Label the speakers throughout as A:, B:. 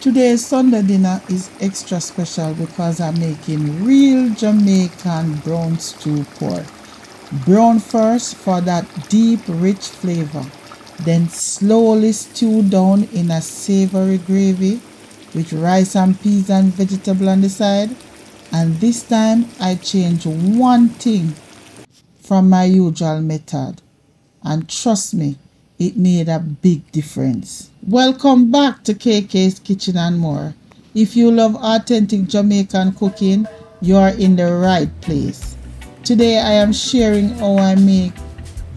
A: Today's Sunday dinner is extra special because I'm making real Jamaican brown stew pork. Brown first for that deep, rich flavor, then slowly stew down in a savory gravy with rice and peas and vegetable on the side. And this time I change one thing from my usual method. And trust me, it made a big difference. Welcome back to KK's Kitchen and More. If you love authentic Jamaican cooking, you are in the right place. Today I am sharing how I make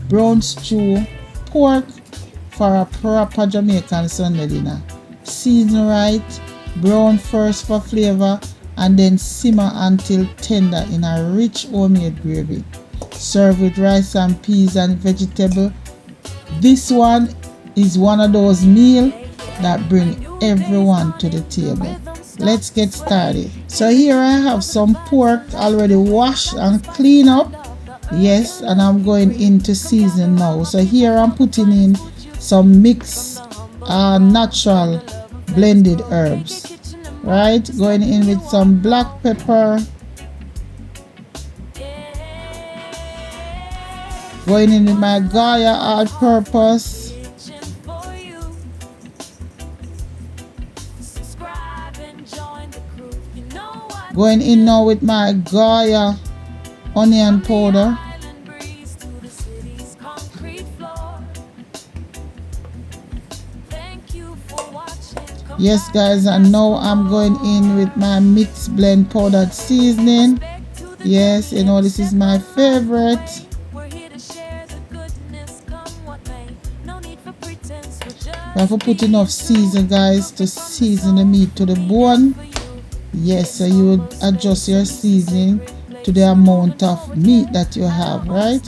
A: brown stew pork for a proper Jamaican Sunday dinner. Season right, brown first for flavor, and then simmer until tender in a rich homemade gravy. Serve with rice and peas and vegetable. This one is one of those meals that bring everyone to the table. Let's get started. So here I have some pork already washed and cleaned up. Yes, and I'm going into season now. So here I'm putting in some mixed natural blended herbs. Right, going in with some black pepper. Going in with my Goya all-purpose. Going in now with my Goya onion powder. Yes guys, and now I'm going in with my mixed blend powdered seasoning. Yes, you know this is my favorite. You have to put enough season guys to season the meat to the bone. Yes, so you would adjust your seasoning to the amount of meat that you have, right?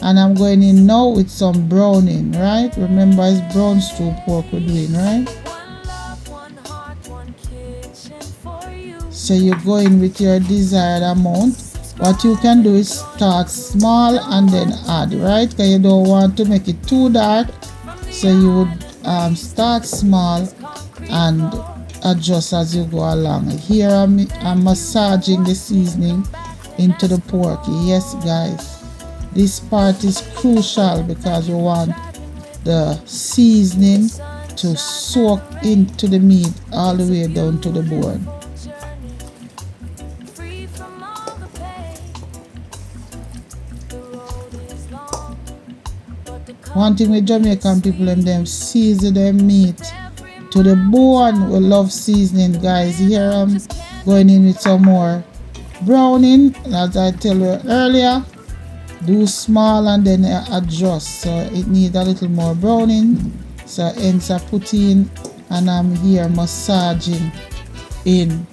A: And I'm going in now with some browning, right? Remember it's brown stew pork we're doing, right? So you go in with your desired amount. What you can do is start small and then add, right? Because you don't want to make it too dark. So you would start small and adjust as you go along. Here I'm massaging the seasoning into the pork. Yes guys, this part is crucial because we want the seasoning to soak into the meat all the way down to the bone. One thing with Jamaican people, them season their meat to the bone. We love seasoning guys. Here I'm going in with some more browning. As I tell you earlier, do small and then adjust. So it needs a little more browning. So hence I put in, and I'm here massaging in.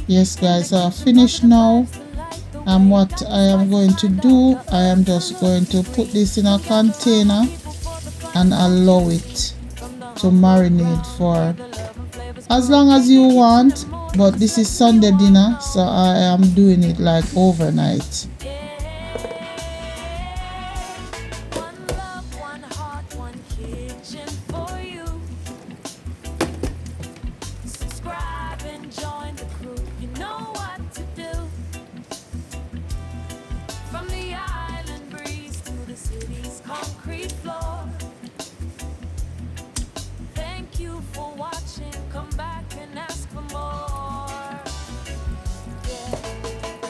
A: Yes guys, I finished now, and what I am going to do, I am just going to put this in a container and allow it to marinate for as long as you want, but this is Sunday dinner, so I am doing it like overnight.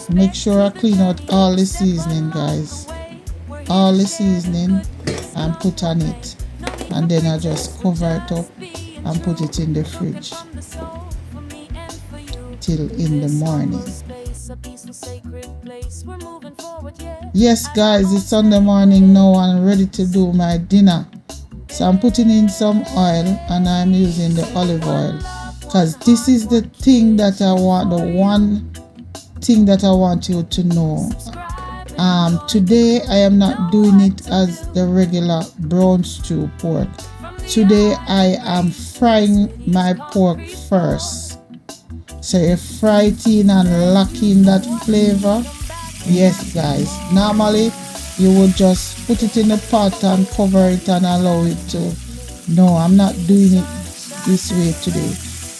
A: Make sure I clean out all the seasoning guys, all the seasoning, and put on it, and then I just cover it up and put it in the fridge till in the morning. Yes guys, it's Sunday morning now and I'm ready to do my dinner. So I'm putting in some oil, and I'm using the olive oil because this is the thing that I want, the one thing that I want you to know. Today I am not doing it as the regular brown stew pork. Today I am frying my pork first. So you fry it in and lock in that flavor. Yes guys, normally you would just put it in the pot and cover it and allow it to. No, I'm not doing it this way today.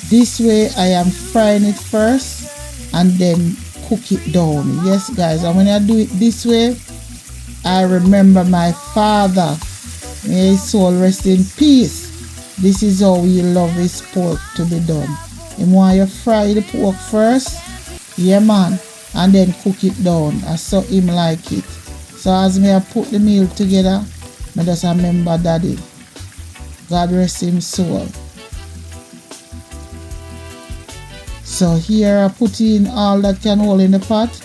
A: This way I am frying it first and then cook it down. Yes guys, and when I do it this way, I remember my father, may his soul rest in peace. This is how we love his pork to be done. Him want you fry the pork first, yeah man, and then cook it down. I saw him like it. So as me I put the meal together, I just remember daddy. God rest his soul. So here I put in all that can hold in the pot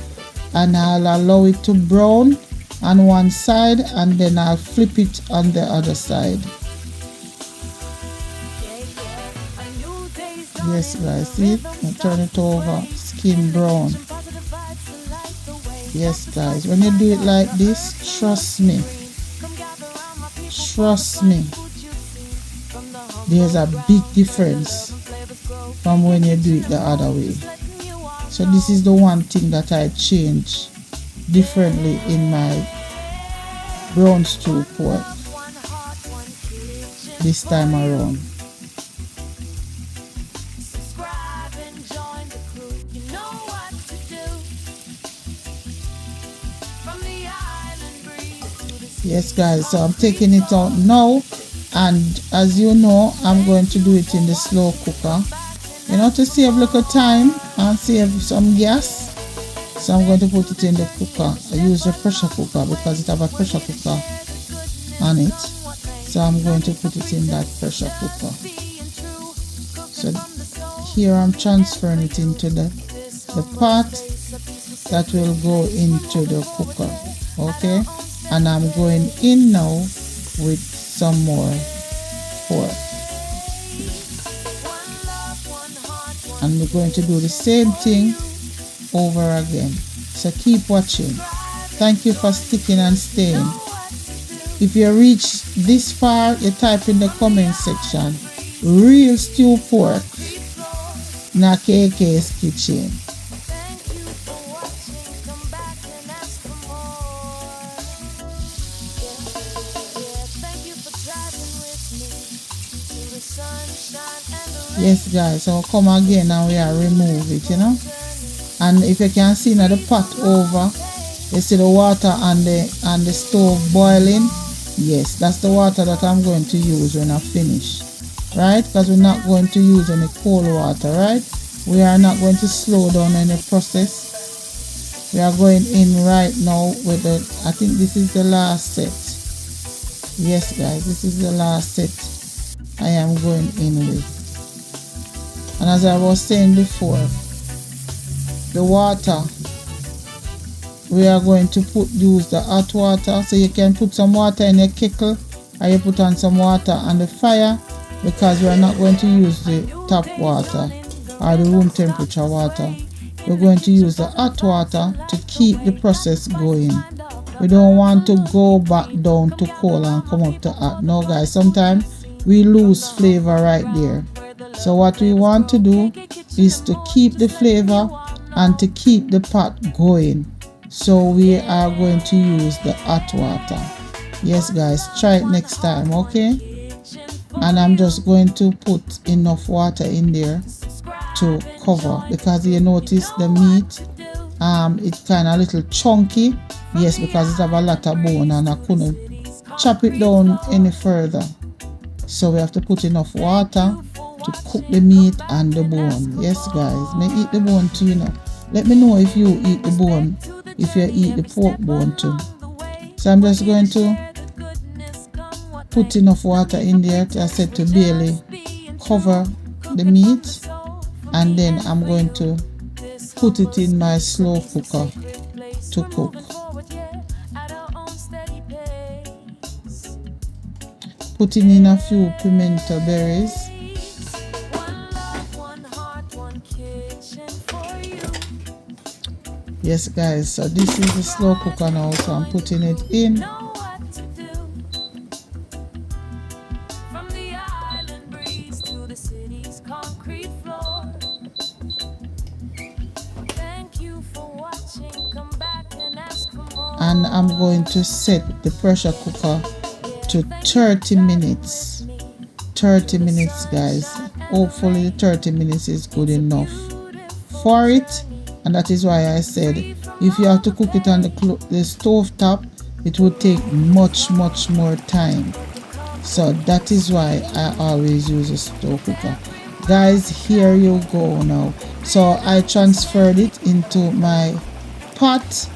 A: and I'll allow it to brown on one side and then I'll flip it on the other side. Yes guys, see it? I turn it over, skin brown. Yes guys, when you do it like this, trust me, there's a big difference from when you do it the other way. So this is the one thing that I change differently in my brown stew pork this time around. Yes guys, so I'm taking it out now, and as you know, I'm going to do it in the slow cooker, you know, to save a little time and save some gas. So I'm going to put it in the cooker. I use a pressure cooker because it have a pressure cooker on it. So I'm going to put it in that pressure cooker. So here I'm transferring it into the pot that will go into the cooker. Okay, and I'm going in now with some more pork. And we're going to do the same thing over again. So keep watching. Thank you for sticking and staying. If you reach this far, you type in the comment section, real stew pork na KK's kitchen. Yes guys, so come again and we are remove it, you know. And if you can see now the pot over, you see the water on the stove boiling. Yes, that's the water that I'm going to use when I finish, right? Because we're not going to use any cold water, right? We are not going to slow down any process. We are going in right now with the, I think this is the last set. Yes guys, this is the last set I am going in with. And as I was saying before, the water, we are going to use the hot water. So you can put some water in a kettle, or you put on some water on the fire, because we are not going to use the tap water or the room temperature water. We're going to use the hot water to keep the process going. We don't want to go back down to cold and come up to hot. No guys, sometimes we lose flavor right there. So what we want to do is to keep the flavor and to keep the pot going. So we are going to use the hot water. Yes guys, try it next time, okay? And I'm just going to put enough water in there to cover, because you notice the meat, it's kind of a little chunky. Yes, because it have a lot of bone and I couldn't chop it down any further. So we have to put enough water to cook the meat and the bone. Yes guys, may eat the bone too, you know. Let me know if you eat the bone, if you eat the pork bone too. So I'm just going to put enough water in there, I said, to barely cover the meat, and then I'm going to put it in my slow cooker to cook. Putting in a few pimento berries. Yes guys, so this is the slow cooker now, so I'm putting it in. and I'm going to set the pressure cooker to 30 minutes. 30 minutes, guys. Hopefully the 30 minutes is good enough for it, and that is why I said if you have to cook it on the stove top, it would take much more time. So that is why I always use a stove cooker. Guys, here you go now. So I transferred it into my pot.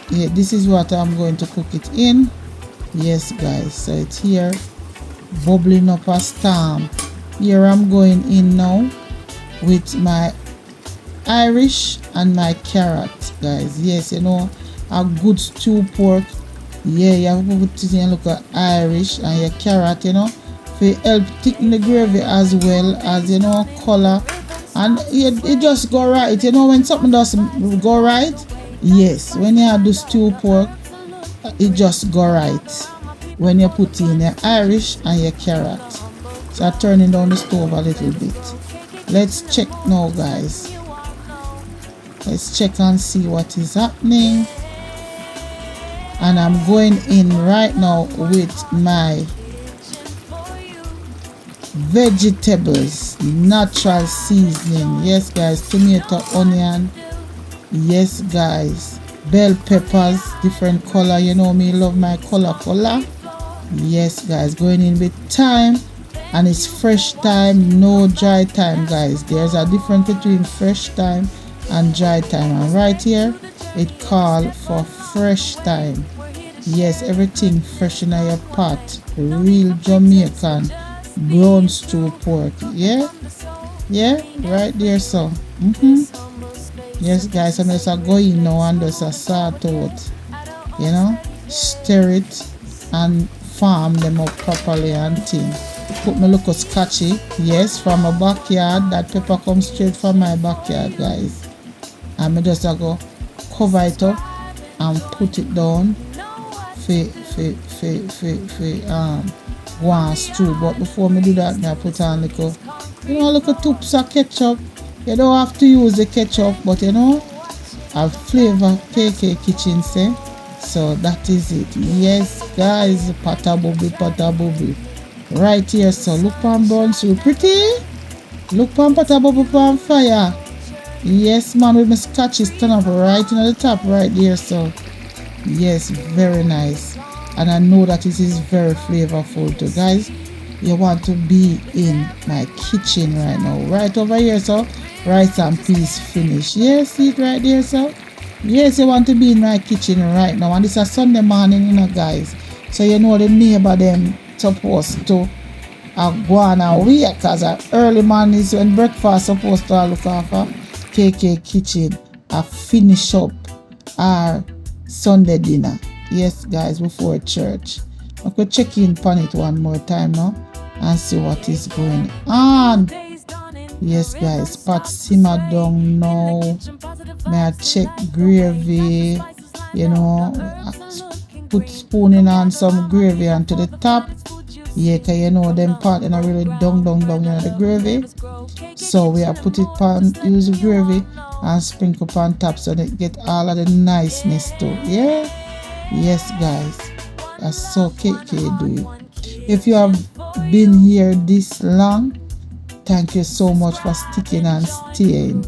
A: Yeah, this is what I'm going to cook it in. Yes, guys, so it's here bubbling up a storm. Here I'm going in now with my Irish and my carrot, guys. Yes, you know, a good stew pork. Yeah, you have to put it in, look at Irish and your carrot, you know, to help thicken the gravy as well as, you know, color. And it just go right, you know, when something doesn't go right. Yes, when you have the stew pork, it just go right when you put in your Irish and your carrot. So I'm turning down the stove a little bit. Let's check now, guys. Let's check and see what is happening. And I'm going in right now with my vegetables, natural seasoning. Yes, guys, tomato, onion. Yes, guys, bell peppers, different color. You know me, love my color. Yes, guys, going in with thyme, and it's fresh thyme, no dry thyme, guys. There's a difference between fresh thyme and dry thyme, and right here it called for fresh thyme. Yes, everything fresh in your pot. Real Jamaican brown stew pork. Yeah, right there. So yes, guys, I'm just going now and just a sort out, you know, stir it and farm them up properly and thing. Put me look scotchy. Yes, from my backyard. That pepper comes straight from my backyard, guys. And I just go cover it up and put it down for one stew. But before me do that, I put on little, you know, little tubes of ketchup. You don't have to use the ketchup, but you know, a flavor KK kitchen say. So that is it. Yes, guys, pata bubble. Right here, so look on brown so pretty. Look on pata bubble on fire. Yes, man, with my scotch is turn up right in the top right there. So yes, very nice. And I know that it is very flavorful too, guys. You want to be in my kitchen right now. Right over here, so rice and peas finish. Yes, see it right there, so yes, you want to be in my kitchen right now. And it's a Sunday morning, you know, guys. So you know the neighbor them supposed to go on away, because early morning is when breakfast supposed to look after KK kitchen. I finish up our Sunday dinner. Yes, guys, before church. I could check in on it one more time now and see what is going on. Yes, guys, pot simmer down now. May I check gravy, you know, put spoon in on some gravy onto the top. Yeah, cause you know them pot and I really down you know, the gravy. So we have put it on, use the gravy and sprinkle on top so they get all of the niceness too. Yeah. Yes, guys, that's so KK do it. If you have been here this long, thank you so much for sticking and staying.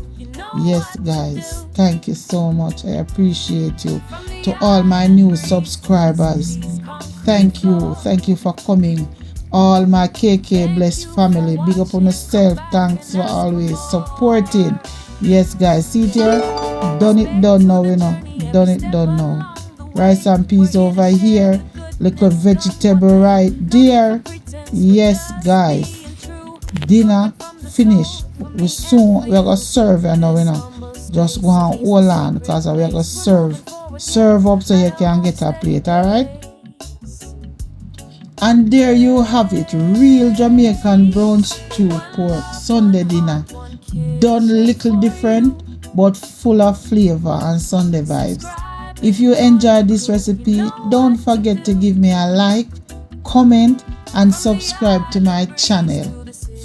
A: Yes, guys, thank you so much. I appreciate you. To all my new subscribers, thank you for coming. All my KK blessed family, big up on yourself. Thanks for always supporting. Yes, guys, see it here, done now, you know, done now. Rice and peas over here, little vegetable right there. Yes, guys, dinner finished. We're gonna serve, and now, you know, just go and hold on, because we're gonna serve up so you can get a plate. All right. And there you have it, real Jamaican brown stew pork Sunday dinner. Done a little different, but full of flavor and Sunday vibes. If you enjoyed this recipe, don't forget to give me a like, comment, and subscribe to my channel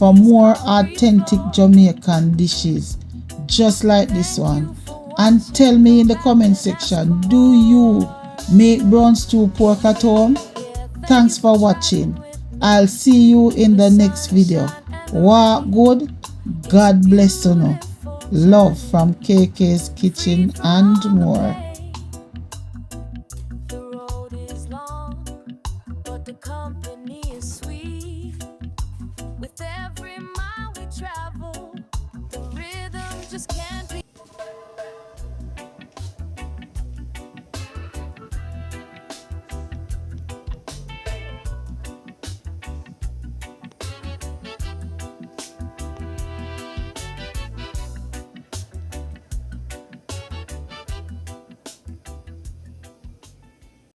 A: for more authentic Jamaican dishes just like this one. and tell me in the comment section, do you make brown stew pork at home? Thanks for watching. I'll see you in the next video. Walk good. God bless you. Know. Love from KK's Kitchen and more. The road is long, but the company is sweet. With every mile we travel, the rhythm just can't